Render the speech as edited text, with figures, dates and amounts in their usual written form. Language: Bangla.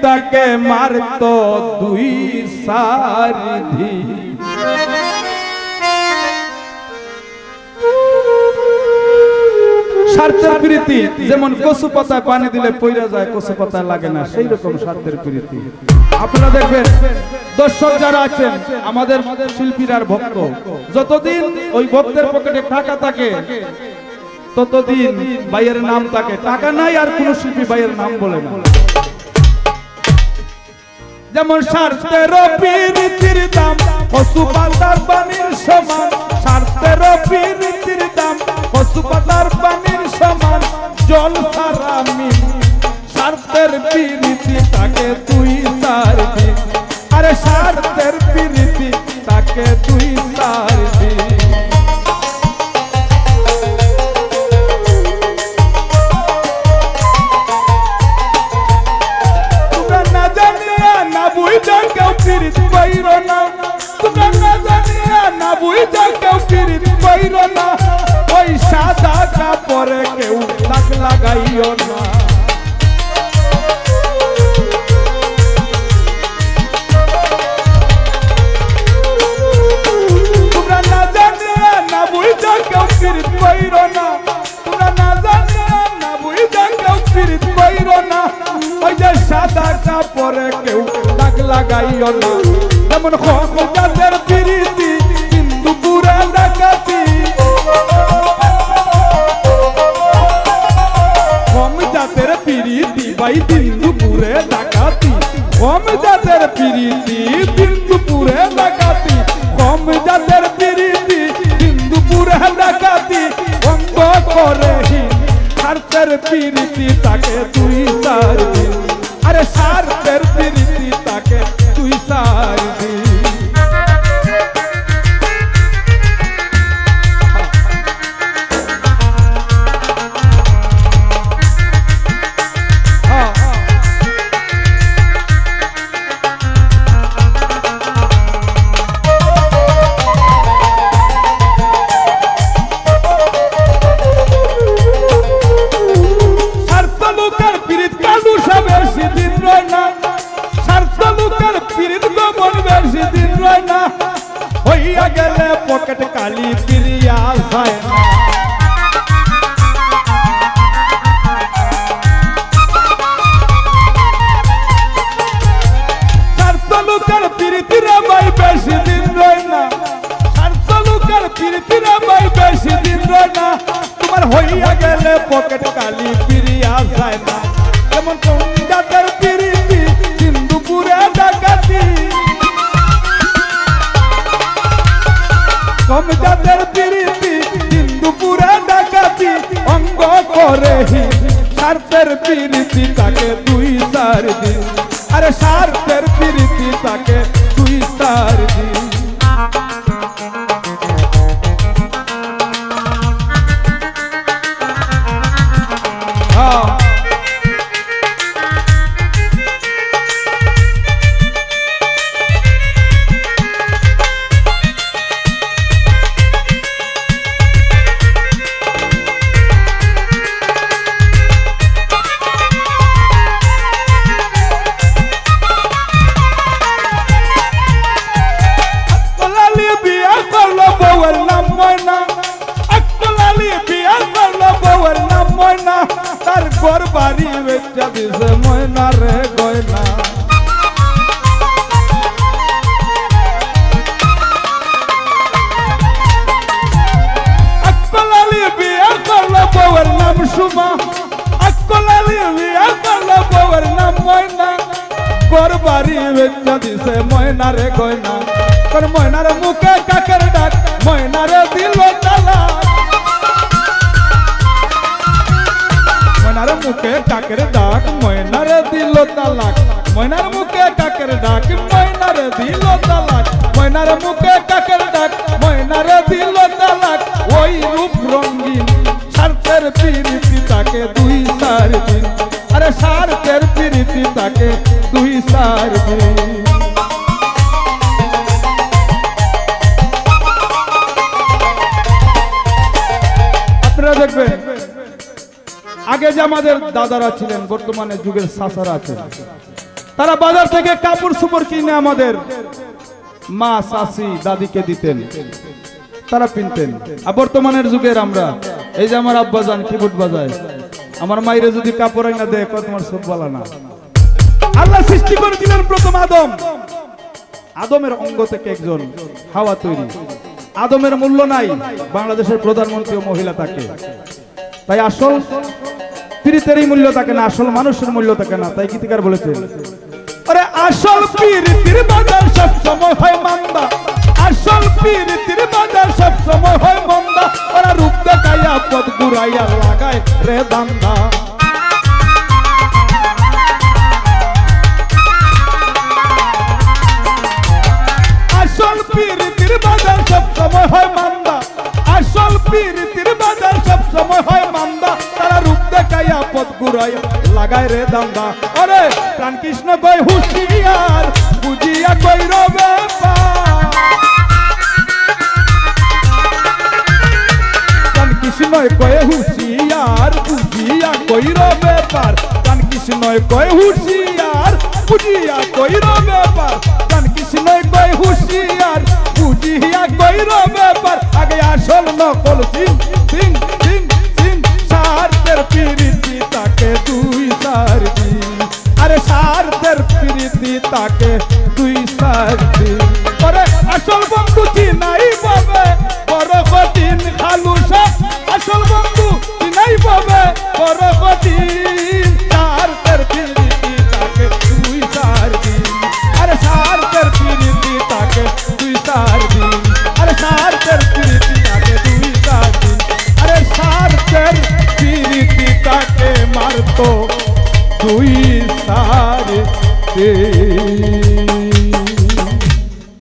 তাকে মারতো দুই সারথি। স্বার্থের প্রীতি যেমন কচু পাতায় পানি দিলে পইরা যায়, কচু পাতায় লাগে না, সেই রকম স্বার্থের প্রীতি। আপনারা দেখবেন দর্শক যারা আছেন আমাদের শিল্পীরার ভক্ত, যতদিন ওই ভক্তের পকেটে টাকা থাকে ততদিন ভাইয়ের নাম থাকে। টাকা নাই আর কোন শিল্পী ভাইয়ের নাম বলে না। যেমন স্বার্থের প্রীতির দাম কচু পাতার পানির সমান, স্বার্থের প্রীতির দাম কচু পাতার পানির সমান, জল ছাড়া মিল স্বার্থের প্রীতি তাকে তুই সারবি। আরে স্বার্থের প্রীতি তাকে তুই সারবি। তোমরা না জানিয়া না বুঝা কেউ প্রীত পাইর না, তোমরা না জানিয়া না বুঝা কেউ প্রীত পাইর না, ওই সাদা কাপড়ে কেউ দাগ লাগাইও না। তোমরা না জানিয়া না বুঝা কেউ প্রীত পাইর না, তোমরা না জানিয়া না বুঝা কেউ প্রীত পাইর না, ওই যে সাদা কাপড়ে কেউ দাগ লাগাইও না। যেমন যাদের প্রীতি কিন্তু পুরা ডাকাতি, জাতের প্রীতি ভাই দিন দুপুরে ডাকাতি, কম জাতের প্রীতি দিন দুপুরে ডাকাতি, কম জাতের প্রীতি দিন দুপুরে ডাকাতি, বন্ধ করে স্বার্থের প্রীতি তাকে তুই সারবি। আরে স্বার্থের প্রীতি তাকে তুই সারবি। হইয়া গেলে পকেট কালি ফিরিয়া যায় না। স্বার্থ লোকের প্রীতিরা ভাই বেশি দিন রয় না, স্বার্থ লোকের প্রীতিরা ভাই বেশি দিন রয় না, তোমার হইয়া গেলে পকেট কালি ফিরিয়া যায় না। যেমন কোন জাতের প্রীতি সিন্ধুপুরে ডাকাতি, কম জাতের প্রীতি সিন্ধুপুরে ডাকাতি, অঙ্গ করে স্বার্থের প্রীতি তাকে তুই সারবি। আরে স্বার্থের প্রীতি তাকে তুই সারবি। তার ঘর বাড়ি বেচা দিছে ময়না রে গয়না, আকলালি বিয়া করলো বউয়ের নাম সুমা, আকলালি বিয়া করলো বউয়ের নাম ময়না, ঘর বাড়ি বেচা দিছে ময়না রে গয়না। তোর ময়নার মুখে কাকের ডাক, ময়না রে দিল তালাক, ময়নার মুখে কাকের ডাক, ময়নার দিল তালাক, ময়নার মুখে কাকের ডাক, ময়নার দিল তালাক, ময়নার মুখে কাকের ডাক, ময়নার দিল তালাক। ওই রূপ রঙ্গিন স্বার্থের প্রীতি তাকে দুই সারবি। আরে স্বার্থের প্রীতি তাকে দুই সারবি। আপনারা দেখবেন আগে যে আমাদের দাদারা ছিলেন, বর্তমানে যুগের চাচারা আছেন, তারা বাজার থেকে কাপড় সুপড় কিনে আমাদের মা চাচি দাদিকে দিতেন, তারা পিনতেন। আর বর্তমানের যুগের আমরা, এই যে আমার আব্বা যান কিবোর্ড বাজায়, আমার মাইরে যদি কাপড় আইনা দেয় তোমার সব বলা না। আল্লাহ সৃষ্টি করেছিলেন প্রথম আদম, আদমের অঙ্গ থেকে একজন হাওয়া তৈরি। আদমের মূল্য নাই, বাংলাদেশের প্রধানমন্ত্রী ও মহিলা থাকে। তাই আসল প্রীতিরই মূল্য থাকে না, আসল মানুষের মূল্য থাকে না। তাই গীতিকার বলেছেন, আরে আসল প্রীতির বাজার সব সময় হয় মান্দা, আসল প্রীতির বাজার সব সময় হয় মন্দা। ওরা রূপ দেখাইয়া পথ ঘুরাইয়া লাগায় রে দান্দা। আসল প্রীতির বাজার সব সময় হয় মান্দা, আসল প্রীতির বাজার সব সময় হয় মান্দা। তারা রূপ দেখাইয়া পথ ঘুরাইয়া লাগায় রে দান্দা। আরে প্রাণ কৃষ্ণ কয় হুঁশিয়ার, বুঝিয়া কইর ব্যাপার। প্রাণ কৃষ্ণ কয় হুঁশিয়ার, বুঝিয়া কইর ব্যাপার। প্রাণ কৃষ্ণ কয় হুঁশিয়ার, বুঝিয়া কইর ব্যাপার। প্রাণ কৃষ্ণ কয় হুঁশিয়ার, বুঝিয়া কইর ব্যাপার। আগে আসল নকল সিং সিং সিং সিং, স্বার্থের প্রীতি তাকে দুই চার দিন। আরে স্বার্থের প্রীতি তাকে দুই চার দিন। পরে আসল বন্ধু চিনাই পাবে বড় কঠিন খালুসা, আসল বন্ধু চিনাই পাবে বড় কঠিন। স্বার্থের প্রীতি তাকে দুই চার দিন। আরে স্বার্থের প্রীতি তাকে দুই চার দিন। আরে স্বার্থের প্রীতি তাকে দুই চার দিন। আরে স্বার্থের প্রীতি তাকে মারতো দুই চার দিন।